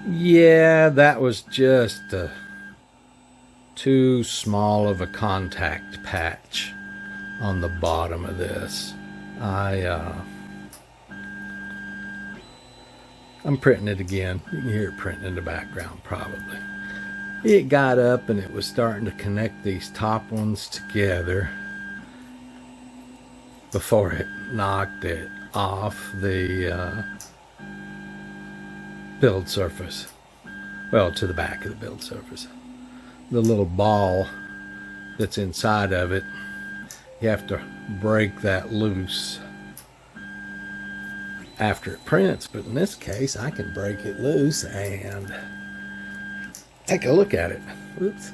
Yeah, that was just too small of a contact patch on the bottom of this. I'm printing it again. You can hear it printing in the background probably. It got up and it was starting to connect these top ones together before it knocked it off the build surface. Well, to the back of the build surface. The little ball that's inside of it, you have to break that loose after it prints, but in this case I can break it loose and take a look at it. Oops.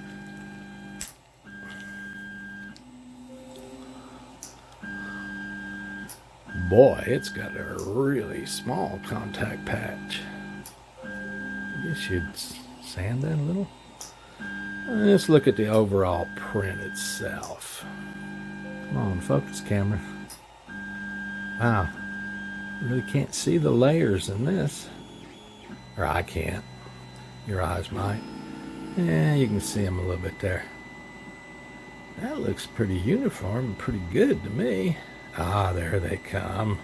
Boy, it's got a really small contact patch. I guess you'd sand that a little. Let's look at the overall print itself. Come on, focus camera. Wow. Really can't see the layers in this. Or I can't. Your eyes might. Yeah, you can see them a little bit there. That looks pretty uniform and pretty good to me. Ah, there they come.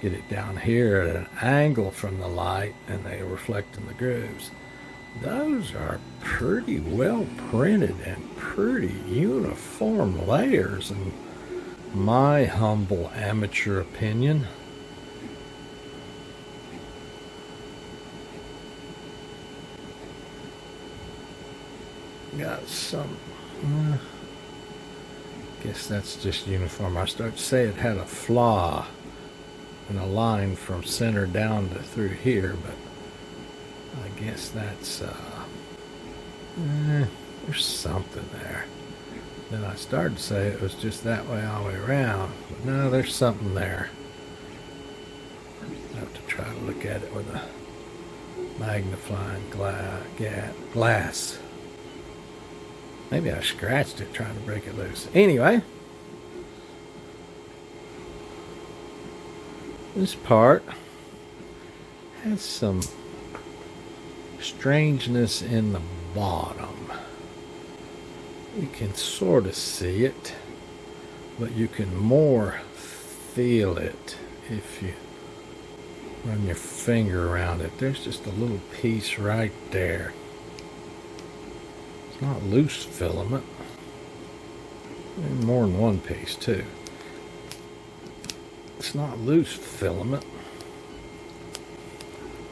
Get it down here at an angle from the light and they reflect in the grooves. Those are pretty well printed and pretty uniform layers in my humble amateur opinion. Got some, guess that's just uniform. I start to say it had a flaw and a line from center down to through here, but I guess that's, there's something there. Then I started to say it was just that way all the way around, but no, there's something there. I have to try to look at it with a magnifying glass. Maybe I scratched it trying to break it loose. Anyway, this part has some strangeness in the bottom. You can sort of see it, but you can more feel it if you run your finger around it. There's just a little piece right there. It's not loose filament. There's more than one piece too. It's not loose filament,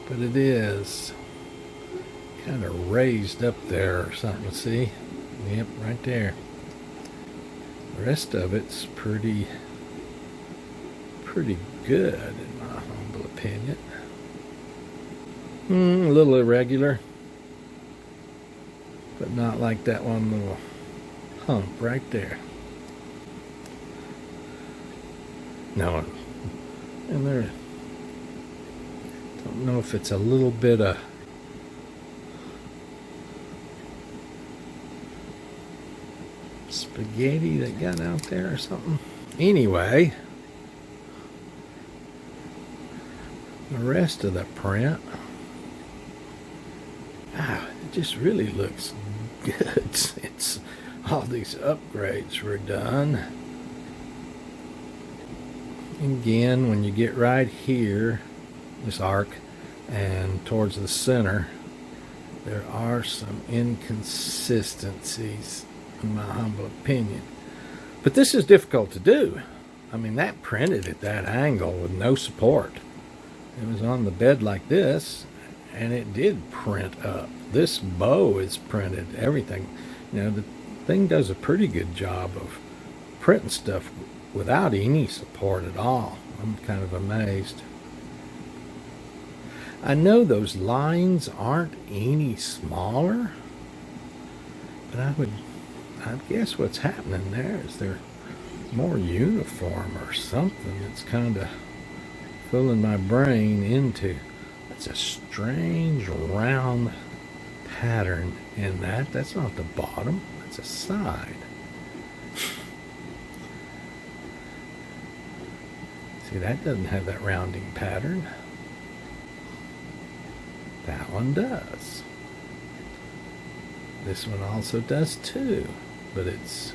but it is kind of raised up there or something. See? Yep, right there. The rest of it's pretty good in my humble opinion. A little irregular, but not like that one little hump right there. No, and there, don't know if it's a little bit of spaghetti that got out there or something. Anyway, the rest of the print, it just really looks good since all these upgrades were done. Again, when you get right here, this arc, and towards the center, there are some inconsistencies in my humble opinion. But this is difficult to do. I mean, that printed at that angle with no support. It was on the bed like this, and it did print up. This bow is printed, everything. You know, the thing does a pretty good job of printing stuff without any support at all. I'm kind of amazed. I know those lines aren't any smaller, but I guess what's happening there is they're more uniform or something. It's kind of filling my brain into. It's a strange round pattern in that. That's not the bottom, that's a side. See, that doesn't have that rounding pattern. That one does. This one also does too, but it's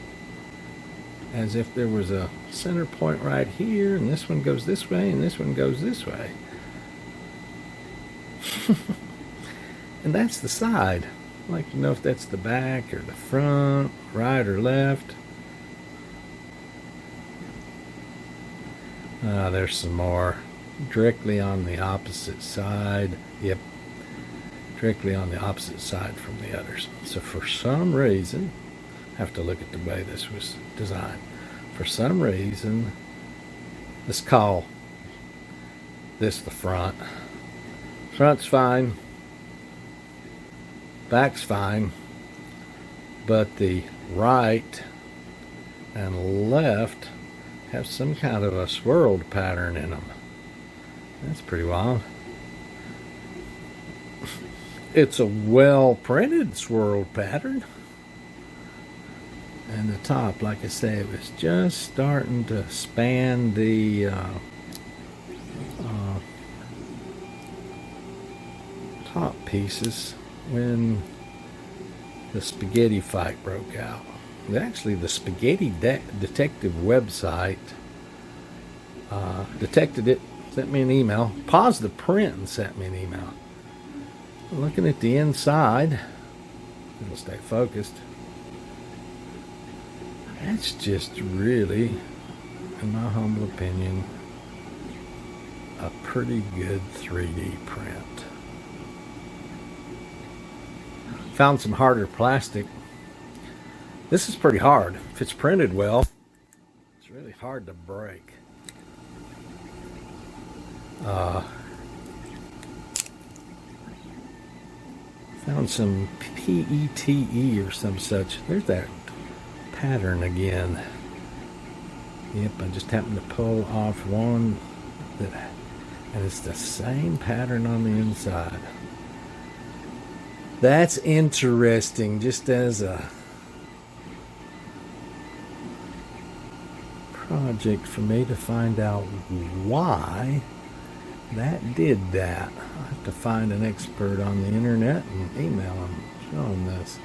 as if there was a center point right here, and this one goes this way, and this one goes this way. And that's the side. I'd like to know if that's the back or the front, right or left. There's some more. Directly on the opposite side. Yep. Directly on the opposite side from the others. So for some reason, I have to look at the way this was designed. For some reason, let's call this the front. Front's fine. Back's fine. But the right and left have some kind of a swirled pattern in them. That's pretty wild. It's a well printed swirled pattern. And the top, like I say, it was just starting to span the top pieces when the spaghetti fight broke out. Actually, the Spaghetti Detective website detected it, sent me an email, paused the print and sent me an email. Looking at the inside, it'll stay focused. That's just really, in my humble opinion, a pretty good 3D print. Found some harder plastic. This is pretty hard. If it's printed well, it's really hard to break. Found some PETE or some such. There's that pattern again. Yep, I just happened to pull off one and it's the same pattern on the inside. That's interesting, just as a project for me to find out why that did that. I have to find an expert on the internet and email them, show them this.